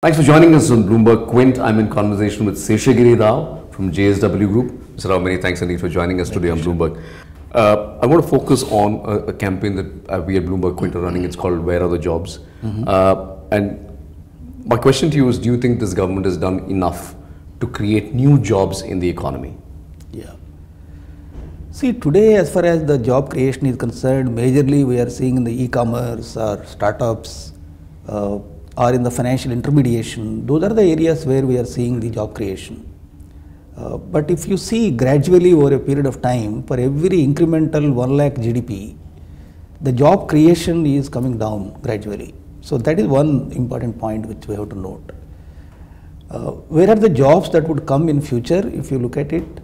Thanks for joining us on Bloomberg Quint. I'm in conversation with Seshagiri Rao from JSW Group. Mr. Rao, many thanks indeed for joining us today on Bloomberg. I want to focus on a campaign that we at Bloomberg Quint are running. It's called Where Are the Jobs? And my question to you is, do you think this government has done enough to create new jobs in the economy? Yeah. See, today as far as the job creation is concerned, majorly we are seeing in the e-commerce or startups or in the financial intermediation. Those are the areas where we are seeing the job creation. But if you see gradually over a period of time, for every incremental 1 lakh GDP, the job creation is coming down gradually. So that is one important point which we have to note. Where are the jobs that would come in future if you look at it?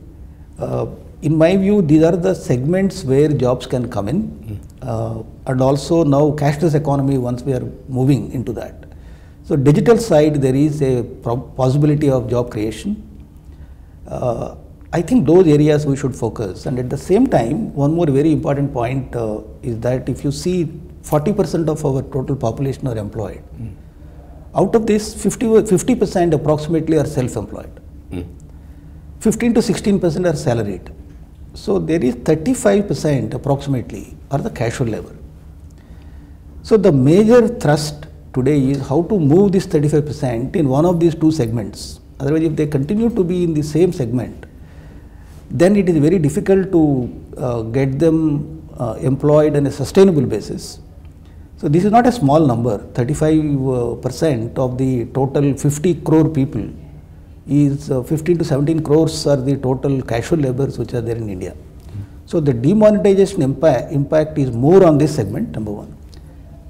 In my view, these are the segments where jobs can come in, and also now cashless economy once we are moving into that. So digital side, there is a possibility of job creation. I think those areas we should focus, and at the same time, one more very important point is that if you see 40% of our total population are employed. Out of this, 50% approximately are self-employed. 15 to 16% are salaried. So there is 35% approximately are the casual labor. So the major thrust today is how to move this 35% in one of these two segments. Otherwise, if they continue to be in the same segment, then it is very difficult to get them employed on a sustainable basis. So this is not a small number. 35% of the total 50 crore people is 15 to 17 crores are the total casual laborers which are there in India. So the demonetization impact is more on this segment, number one.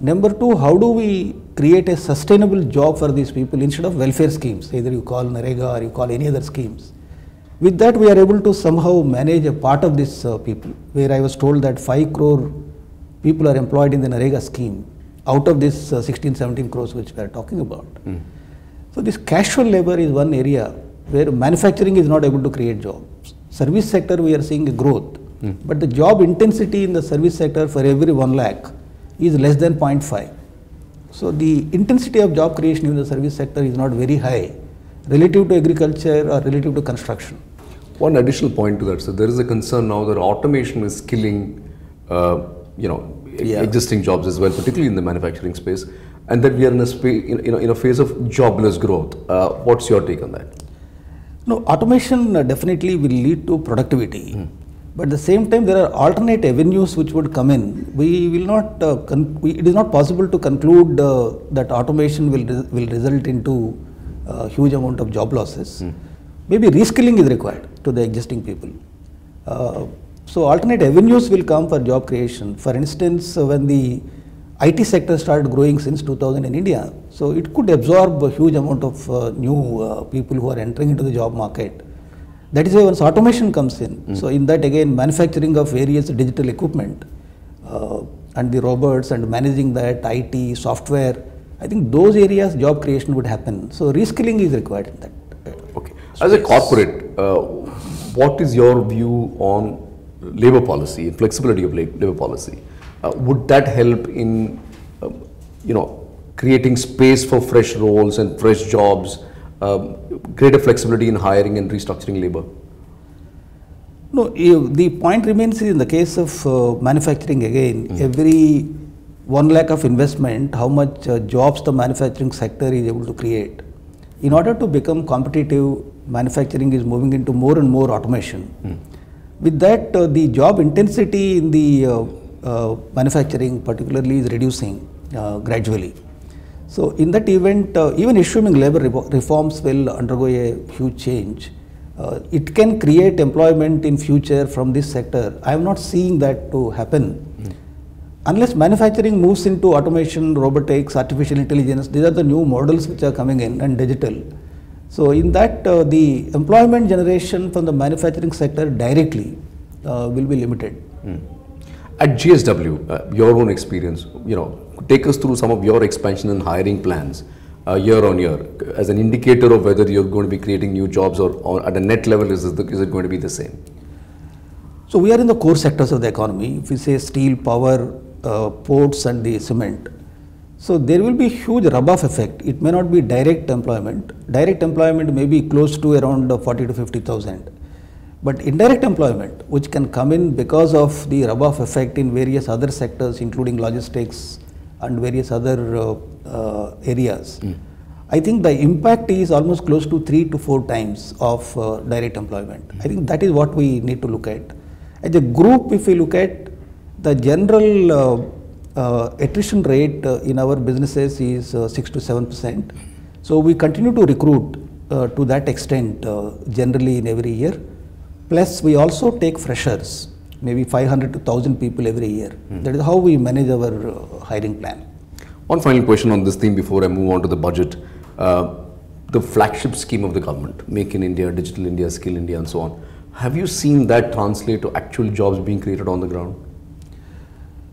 Number two, how do we create a sustainable job for these people instead of welfare schemes, either you call NREGA or you call any other schemes. With that, we are able to somehow manage a part of this people, where I was told that 5 crore people are employed in the NREGA scheme out of this 16, 17 crores which we are talking about. So this casual labor is one area where manufacturing is not able to create jobs. Service sector, we are seeing a growth, but the job intensity in the service sector for every 1 lakh is less than 0.5. So the intensity of job creation in the service sector is not very high relative to agriculture or relative to construction. One additional point to that, so there is a concern now that automation is killing, existing jobs as well, particularly in the manufacturing space, and that we are in a phase of jobless growth. What's your take on that? No, automation definitely will lead to productivity. But at the same time, there are alternate avenues which would come in. We will not, it is not possible to conclude that automation will result into a huge amount of job losses. Maybe reskilling is required to the existing people. So alternate avenues will come for job creation. For instance, when the IT sector started growing since 2000 in India, so it could absorb a huge amount of new people who are entering into the job market. That is why once automation comes in, so in that again manufacturing of various digital equipment and the robots and managing that IT, software, I think those areas job creation would happen. So reskilling is required in that. Okay. As a corporate, what is your view on labor policy, flexibility of labor policy? Would that help in, creating space for fresh roles and fresh jobs, greater flexibility in hiring and restructuring labor? No, the point remains in the case of manufacturing again, every 1 lakh of investment, how much jobs the manufacturing sector is able to create. In order to become competitive, manufacturing is moving into more and more automation. With that, the job intensity in the manufacturing particularly is reducing gradually. So in that event, even assuming labor reforms will undergo a huge change, it can create employment in future from this sector. I am not seeing that to happen. Unless manufacturing moves into automation, robotics, artificial intelligence, these are the new models which are coming in, and digital. So in that, the employment generation from the manufacturing sector directly will be limited. At JSW, your own experience, take us through some of your expansion and hiring plans year on year as an indicator of whether you're going to be creating new jobs or at a net level, is it going to be the same? So we are in the core sectors of the economy. If we say steel, power, ports and the cement. So there will be huge rub-off effect. It may not be direct employment. Direct employment may be close to around 40 to 50,000. But indirect employment, which can come in because of the rub-off effect in various other sectors, including logistics and various other areas, I think the impact is almost close to 3 to 4 times of direct employment. I think that is what we need to look at. As a group, if we look at the general attrition rate in our businesses is 6 to 7%. So we continue to recruit to that extent generally in every year. Plus we also take freshers, maybe 500 to 1000 people every year. That is how we manage our hiring plan. One final question on this theme before I move on to the budget. The flagship scheme of the government, Make in India, Digital India, Skill India and so on. Have you seen that translate to actual jobs being created on the ground?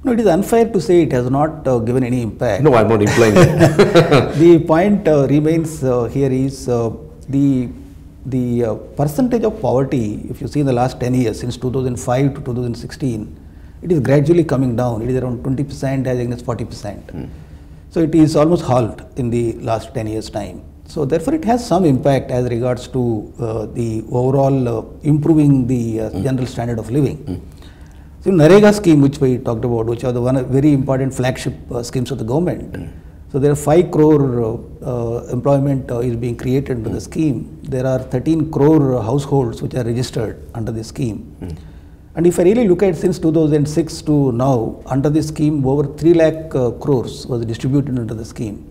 No, it is unfair to say it has not given any impact. No, I'm not implying that. The point remains here is the percentage of poverty, if you see in the last 10 years, since 2005 to 2016, it is gradually coming down. It is around 20% as against 40%. So it is almost halved in the last 10 years' time. So therefore it has some impact as regards to the overall improving the general standard of living. So NREGA scheme, which we talked about, which are the one very important flagship schemes of the government. So there are 5 crore employment is being created under the scheme. There are 13 crore households which are registered under the scheme. And if I really look at since 2006 to now, under the scheme, over 3 lakh crores was distributed under the scheme.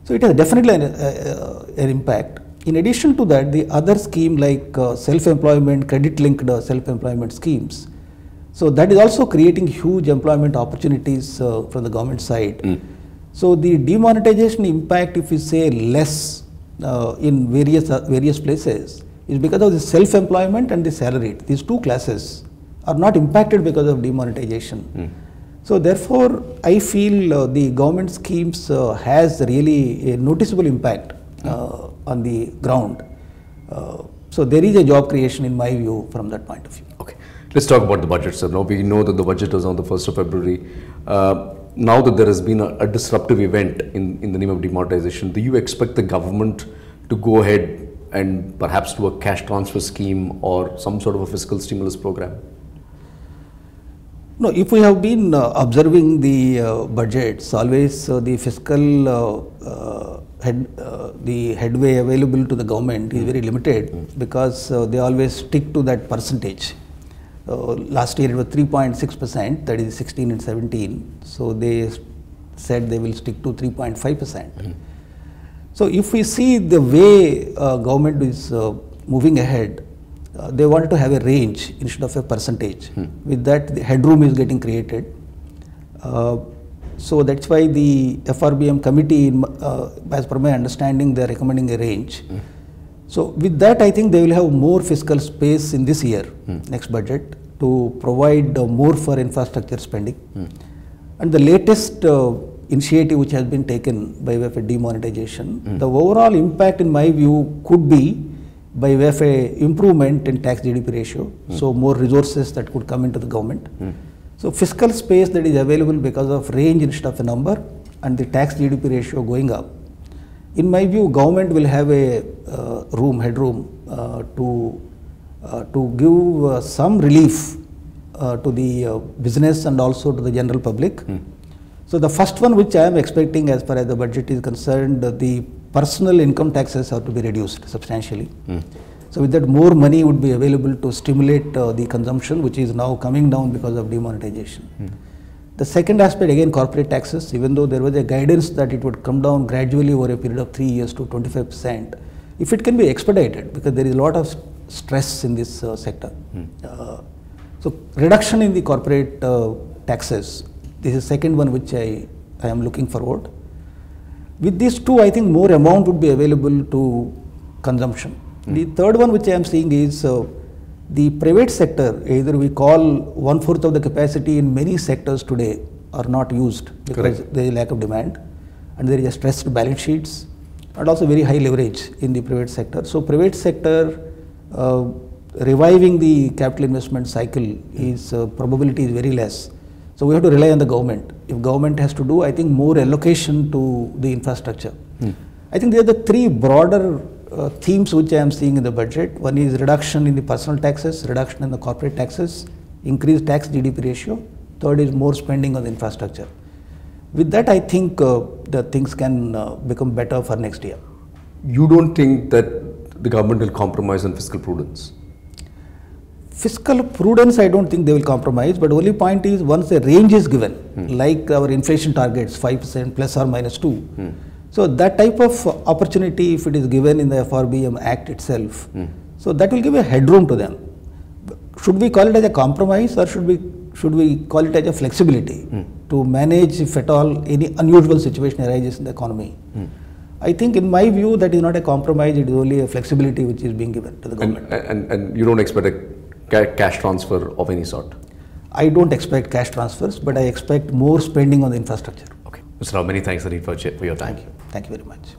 So it has definitely an impact. In addition to that, the other scheme like self-employment, credit-linked self-employment schemes. So that is also creating huge employment opportunities from the government side. So the demonetization impact, if we say less in various places, is because of the self-employment and the salaried. These 2 classes are not impacted because of demonetization. So therefore, I feel the government schemes has really a noticeable impact on the ground. So there is a job creation in my view from that point of view. Okay, let's talk about the budget, sir. Now we know that the budget is on the 1st of February. Now that there has been a disruptive event in the name of demonetization, do you expect the government to go ahead and perhaps do a cash transfer scheme or some sort of a fiscal stimulus program? No, if we have been observing the budgets, always the fiscal the headway available to the government is very limited because they always stick to that percentage. Last year it was 3.6%, that is 16 and 17. So they said they will stick to 3.5%. So if we see the way government is moving ahead, they wanted to have a range instead of a percentage. With that, the headroom is getting created. So that's why the FRBM committee, as per my understanding, they are recommending a range. So with that, I think they will have more fiscal space in this year, next budget, to provide more for infrastructure spending. And the latest initiative which has been taken by way of a demonetization, the overall impact in my view could be by way of a improvement in tax GDP ratio, so more resources that could come into the government. So fiscal space that is available because of range instead of a number and the tax GDP ratio going up. In my view, government will have a headroom to give some relief to the business and also to the general public. So the first one which I am expecting as far as the budget is concerned, the personal income taxes have to be reduced substantially. So with that, more money would be available to stimulate the consumption, which is now coming down because of demonetization. The second aspect, again, corporate taxes, even though there was a guidance that it would come down gradually over a period of 3 years to 25%, if it can be expedited, because there is a lot of stress in this sector. So reduction in the corporate taxes, this is the second one which I am looking forward. With these two, I think more amount would be available to consumption. The third one which I am seeing is the private sector, either we call 1/4 of the capacity in many sectors today are not used because there is a lack of demand and there is a stressed balance sheets and also very high leverage in the private sector. So private sector reviving the capital investment cycle is probability is very less. So we have to rely on the government. If government has to do, I think more allocation to the infrastructure. I think there are the three broader themes which I am seeing in the budget. One is reduction in the personal taxes, reduction in the corporate taxes, increased tax GDP ratio. Third is more spending on the infrastructure. With that, I think the things can become better for next year. You don't think that the government will compromise on fiscal prudence? Fiscal prudence, I don't think they will compromise, but only point is once a range is given, like our inflation targets, 5% plus or minus 2. So that type of opportunity, if it is given in the FRBM Act itself, so that will give a headroom to them. Should we call it as a compromise, or should we call it as a flexibility to manage, if at all, any unusual situation arises in the economy? I think in my view that is not a compromise, it is only a flexibility which is being given to the government. And you don't expect a cash transfer of any sort? I don't expect cash transfers, but I expect more spending on the infrastructure. Okay. Mr. Rao, many thanks indeed for your time. Thank you very much.